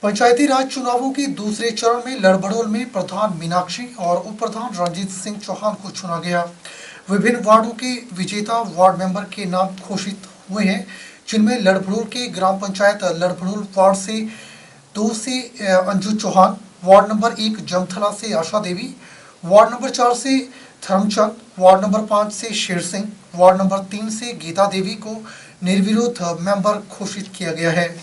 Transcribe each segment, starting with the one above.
पंचायती राज चुनावों के दूसरे चरण में लड़भड़ोल में प्रधान मीनाक्षी और उप प्रधान रंजीत सिंह चौहान को चुना गया। विभिन्न वार्डों के विजेता वार्ड मेंबर के नाम घोषित हुए हैं, जिनमें लड़भड़ोल के ग्राम पंचायत लड़भड़ोल वार्ड से 2 से अंजू चौहान, वार्ड नंबर 1 जमथला से आशा देवी, वार्ड नंबर 4 से धर्मचंद, वार्ड नंबर 5 से शेर सिंह, वार्ड नंबर 3 से गीता देवी को निर्विरोध मेंबर घोषित किया गया है।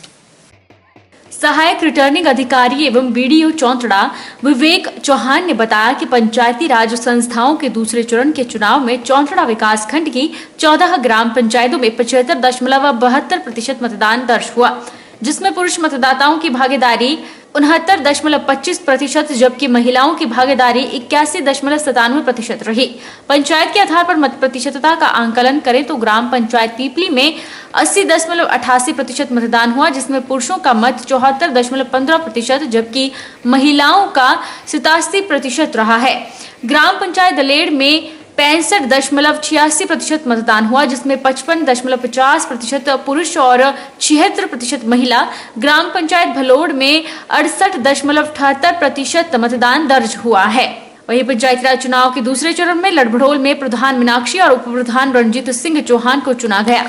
सहायक रिटर्निंग अधिकारी एवं बीडीओ चौंतड़ा विवेक चौहान ने बताया कि पंचायती राज संस्थाओं के दूसरे चरण के चुनाव में चौंतड़ा विकास खंड की 14 ग्राम पंचायतों में 75.72% मतदान दर्ज हुआ, जिसमें पुरुष मतदाताओं की भागीदारी 69.25%, जबकि महिलाओं की भागीदारी 81.97% रही। पंचायत के आधार पर मत प्रतिशतता का आंकलन करें तो ग्राम पंचायत पीपली में 80.88% मतदान हुआ, जिसमें पुरुषों का मत 74.15%, जबकि महिलाओं का 87% रहा है। ग्राम पंचायत दलेड़ में 65.86% मतदान हुआ, जिसमें 55.50% पुरुष और 76% महिला। ग्राम पंचायत भलोड़ में 68.78% मतदान दर्ज हुआ है। वहीं पंचायती राज चुनाव के दूसरे चरण में लड़भड़ोल में प्रधान मीनाक्षी और उप प्रधान रंजीत सिंह चौहान को चुना गया।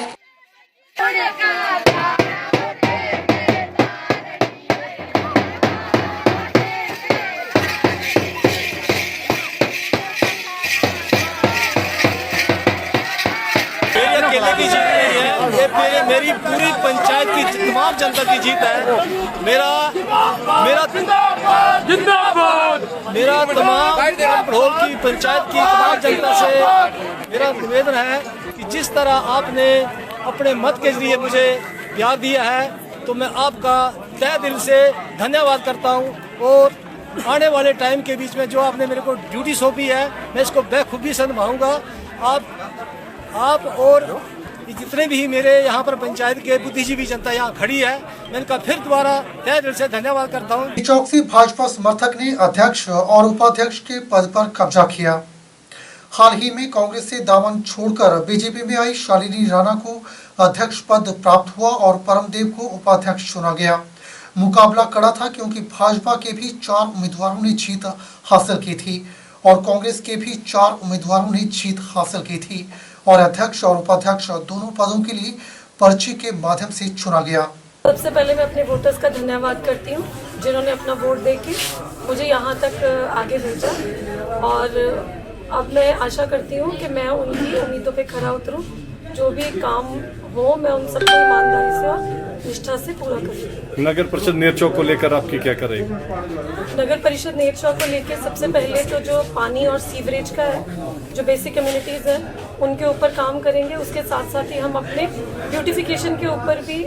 अकेले की जीत नहीं है, ये मेरी पूरी पंचायत की तमाम जनता की जीत है। मेरा तमाम लड़भड़ोल की पंचायत की तमाम जनता से मेरा निवेदन है कि जिस तरह आपने अपने मत के जरिए मुझे प्यार दिया है, तो मैं आपका तहे दिल से धन्यवाद करता हूँ। और आने वाले टाइम के बीच में जो आपने मेरे को ड्यूटी सौंपी है, मैं इसको बखूबी से निभाऊंगा। आप और जितने भी मेरे यहाँ पर पंचायत के बुद्धिजीवी जनता यहाँ खड़ी है, मैं इनका फिर दोबारा तहे दिल से धन्यवाद करता हूँ। चौकसी भाजपा समर्थक ने अध्यक्ष और उपाध्यक्ष के पद पर कब्जा किया। हाल ही में कांग्रेस से दामन छोड़कर बीजेपी में आई शालिनी राणा को अध्यक्ष पद प्राप्त हुआ और परमदेव को उपाध्यक्ष चुना गया। मुकाबला कड़ा था क्योंकि भाजपा के भी 4 उम्मीदवारों ने जीत हासिल की थी और कांग्रेस के भी 4 उम्मीदवारों ने जीत हासिल की थी और अध्यक्ष और उपाध्यक्ष दोनों पदों के लिए पर्ची के माध्यम से चुना गया। सबसे पहले मैं अपने वोटर्स का धन्यवाद करती हूँ, जिन्होंने अपना वोट देके मुझे यहाँ तक आगे भेजा और अब मैं आशा करती हूँ कि मैं उनकी उम्मीदों पे खरा उतरूँ। जो भी काम हो मैं उन सबको ईमानदारी से और निष्ठा से पूरा करूँगी। नगर परिषद नेरचौक को लेकर आपकी क्या करेगी? नगर परिषद नेरचौक को लेकर सबसे पहले तो जो पानी और सीवरेज का है, जो बेसिक कम्युनिटीज़ हैं, उनके ऊपर काम करेंगे। उसके साथ साथ ही हम अपने ब्यूटिफिकेशन के ऊपर भी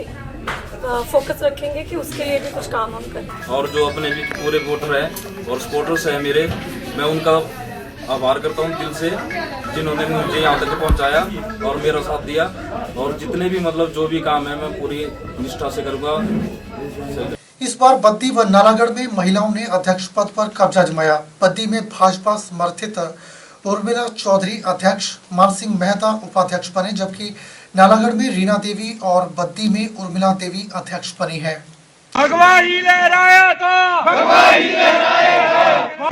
फोकस रखेंगे कि उसके लिए भी कुछ काम हम करें। और जो अपने भी पूरे वोटर हैं और सपोर्टर्स हैं मेरे, मैं उनका आभार करता हूँ दिल से, जिन्होंने मुझे यहाँ तक पहुँचाया और मेरा साथ दिया। और जितने भी जो भी काम है मैं पूरी निष्ठा से करूँगा। इस बार बद्दी व नालागढ़ में महिलाओं ने अध्यक्ष पद पर कब्जा जमाया। बद्दी में भाजपा समर्थित उर्मिला चौधरी अध्यक्ष, मानसिंह मेहता उपाध्यक्ष बने, जबकि नालागढ़ में रीना देवी और बद्दी में उर्मिला देवी अध्यक्ष बनी है। भगवाई लहराया था, भगवाई लहराया था।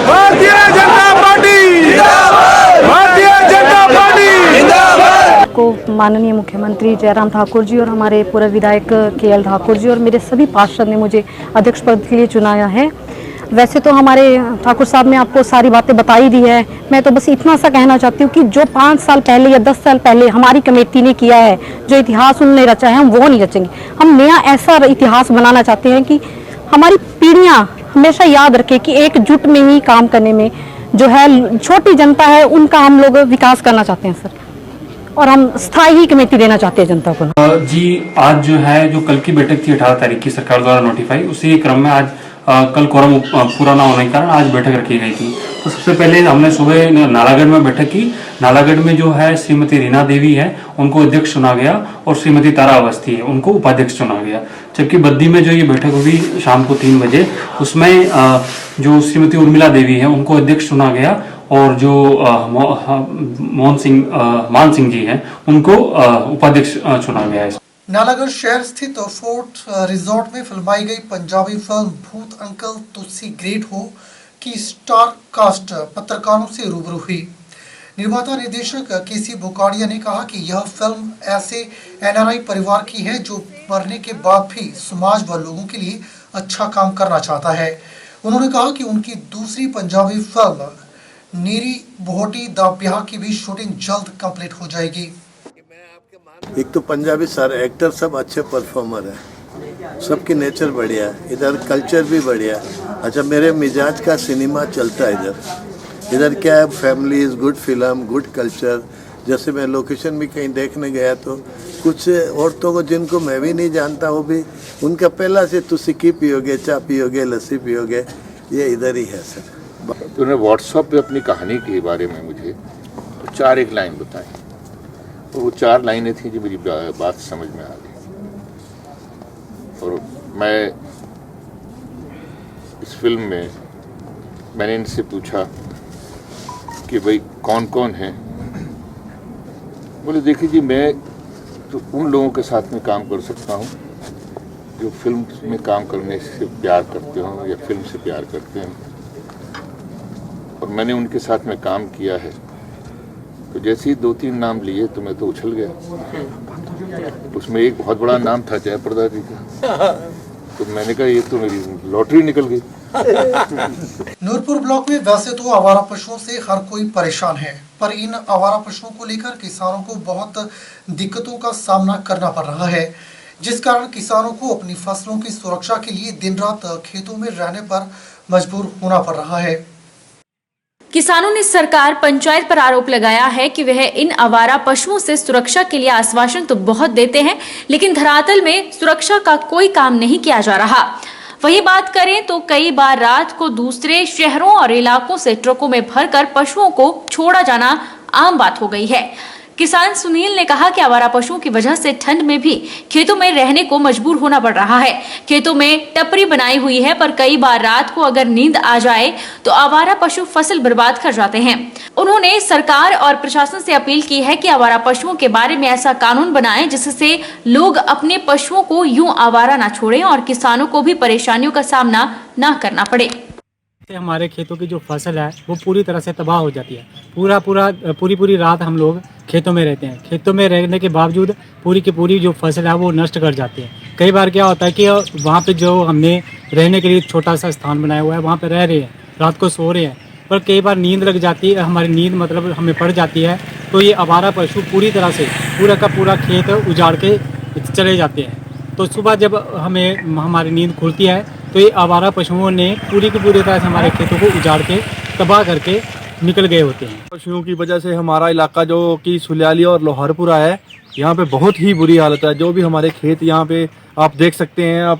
भारतीय जनता पार्टी, भारतीय जनता पार्टी को माननीय मुख्यमंत्री जयराम ठाकुर जी और हमारे पूर्व विधायक केएल ठाकुर जी और मेरे सभी पार्षद ने मुझे अध्यक्ष पद के लिए चुनाया है। वैसे तो हमारे ठाकुर साहब ने आपको सारी बातें बताई दी है। मैं तो बस इतना सा कहना चाहती हूँ कि जो 5 साल पहले या 10 साल पहले हमारी कमेटी ने किया है, जो इतिहास उन्होंने रचा है, हम वो नहीं रचेंगे। हम नया ऐसा इतिहास बनाना चाहते हैं कि हमारी पीढ़ियाँ हमेशा याद रखें कि एकजुट में ही काम करने में जो है छोटी जनता है उनका हम लोग विकास करना चाहते हैं सर, और हम स्थायी कमेटी देना चाहते हैं जनता को। जी आज जो है जो कल की बैठक थी 18 तारीख की सरकार द्वारा नोटिफाई, उसी क्रम में आज कल कोरम पूरा न होने के कारण आज बैठक रखी गई थी। तो सबसे पहले हमने सुबह नालागढ़ में बैठक की। नालागढ़ में जो है श्रीमती रीना देवी है उनको अध्यक्ष चुना गया और श्रीमती तारा अवस्थी है उनको उपाध्यक्ष चुना गया। जबकि बद्दी में जो ये बैठक हुई शाम को 3 बजे, उसमें जो श्रीमती उर्मिला देवी है उनको अध्यक्ष चुना गया और जो मान सिंह जी हैं उनको उपाध्यक्ष चुना गया है। नालागढ़ शहर स्थित फोर्ट रिजॉर्ट में फिल्माई गई पंजाबी फिल्म भूत अंकल तुसी ग्रेट हो की स्टार कास्ट पत्रकारों से रूबरू हुई। निर्माता निर्देशक केसी बुकाड़िया ने कहा कि यह फिल्म ऐसे एनआरआई परिवार की है जो मरने के बाद भी समाज व लोगों के लिए अच्छा काम करना चाहता है। उन्होंने कहा कि उनकी दूसरी पंजाबी फिल्म नीरी बोहटी द ब्याह की भी शूटिंग जल्द कंप्लीट हो जाएगी। एक तो पंजाबी सारे एक्टर सब अच्छे परफॉर्मर हैं, सबकी नेचर बढ़िया है, इधर कल्चर भी बढ़िया है। अच्छा, मेरे मिजाज का सिनेमा चलता है इधर क्या है, family is good film, good culture. जैसे मैं लोकेशन भी कहीं देखने गया तो कुछ औरतों को जिनको मैं भी नहीं जानता, वो भी उनका पहला से तुसी की पियोगे, चाय पियोगे, लस्सी पियोगे, ये इधर ही है सर। तूने व्हाट्सएप पे अपनी कहानी के बारे में मुझे 4 लाइन बताई और वो 4 लाइनें थी जो मेरी बात समझ में आ गई। और मैं इस फिल्म में मैंने इनसे पूछा कि भाई कौन कौन है। बोले देखिए जी, मैं तो उन लोगों के साथ में काम कर सकता हूँ जो फिल्म में काम करने से प्यार करते हो या फिल्म से प्यार करते हैं, और मैंने उनके साथ में काम किया है। तो जैसे ही 2-3 नाम लिए तो मैं तो उछल गया। उसमें एक बहुत बड़ा नाम था जयप्रदा जी का, तो मैंने कहा ये तो मेरी लॉटरी निकल गई। नूरपुर ब्लॉक में वैसे तो आवारा पशुओं से हर कोई परेशान है, पर इन आवारा पशुओं को लेकर किसानों को बहुत दिक्कतों का सामना करना पड़ रहा है, जिस कारण किसानों को अपनी फसलों की सुरक्षा के लिए दिन रात खेतों में रहने पर मजबूर होना पड़ रहा है। किसानों ने सरकार पंचायत पर आरोप लगाया है कि वह इन आवारा पशुओं से सुरक्षा के लिए आश्वासन तो बहुत देते हैं, लेकिन धरातल में सुरक्षा का कोई काम नहीं किया जा रहा। वही बात करें तो कई बार रात को दूसरे शहरों और इलाकों से ट्रकों में भरकर पशुओं को छोड़ा जाना आम बात हो गई है। किसान सुनील ने कहा कि आवारा पशुओं की वजह से ठंड में भी खेतों में रहने को मजबूर होना पड़ रहा है। खेतों में टपरी बनाई हुई है, पर कई बार रात को अगर नींद आ जाए तो आवारा पशु फसल बर्बाद कर जाते हैं। उन्होंने सरकार और प्रशासन से अपील की है कि आवारा पशुओं के बारे में ऐसा कानून बनाएं जिससे लोग अपने पशुओं को यूं आवारा न छोड़ें और किसानों को भी परेशानियों का सामना न करना पड़े। हमारे खेतों की जो फसल है वो पूरी तरह से तबाह हो जाती है। पूरी रात हम लोग खेतों में रहते हैं। खेतों में रहने के बावजूद पूरी की पूरी जो फसल है वो नष्ट कर जाती है। कई बार क्या होता है कि वहाँ पे जो हमने रहने के लिए छोटा सा स्थान बनाया हुआ है वहाँ पे रह रहे हैं, रात को सो रहे हैं, पर कई बार नींद लग जाती है, हमारी नींद मतलब हमें पड़ जाती है, तो ये आवारा पशु पूरी तरह से पूरा का पूरा खेत उजाड़ के चले जाते हैं। तो सुबह जब हमारी नींद खुलती है तो ये आवारा पशुओं ने पूरी की पूरी तरह से हमारे खेतों को उजाड़ के तबाह करके निकल गए होते हैं। पशुओं की वजह से हमारा इलाका जो कि सुलियाली और लोहारपुरा है, यहाँ पे बहुत ही बुरी हालत है। जो भी हमारे खेत यहाँ पे आप देख सकते हैं, आप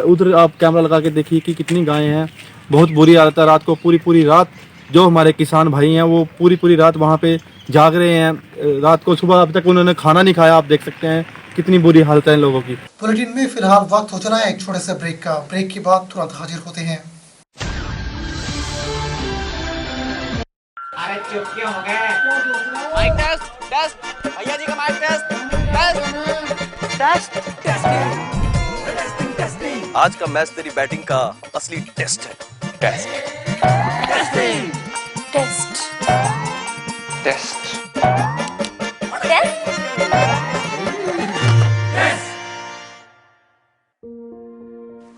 उधर आप कैमरा लगा के देखिए कि कितनी गायें हैं, बहुत बुरी हालत है। रात को पूरी रात जो हमारे किसान भाई हैं वो पूरी रात वहाँ पे जाग रहे हैं। रात को सुबह अब तक उन्होंने खाना नहीं खाया। आप देख सकते हैं कितनी बुरी हालत है इन लोगों की। बुलेटिन में फिलहाल वक्त हो चला है एक छोटे से ब्रेक का। ब्रेक के बाद तुरंत हाजिर होते हैं। अरे चुप क्यों हो गए? माइक टेस्ट भैया जी का माइक टेस्ट। आज का मैच तेरी बैटिंग का असली टेस्ट है। टेस्ट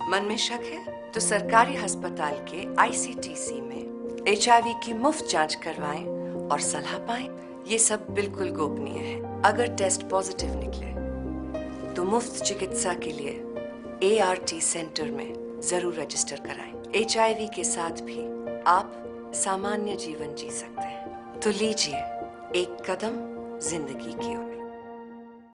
मन में शक है तो सरकारी अस्पताल के ICTC में HIV की मुफ्त जांच करवाएं और सलाह पाएं। ये सब बिल्कुल गोपनीय है। अगर टेस्ट पॉजिटिव निकले तो मुफ्त चिकित्सा के लिए ART सेंटर में जरूर रजिस्टर कराएं। HIV के साथ भी आप सामान्य जीवन जी सकते हैं। तो लीजिए एक कदम जिंदगी की ओर।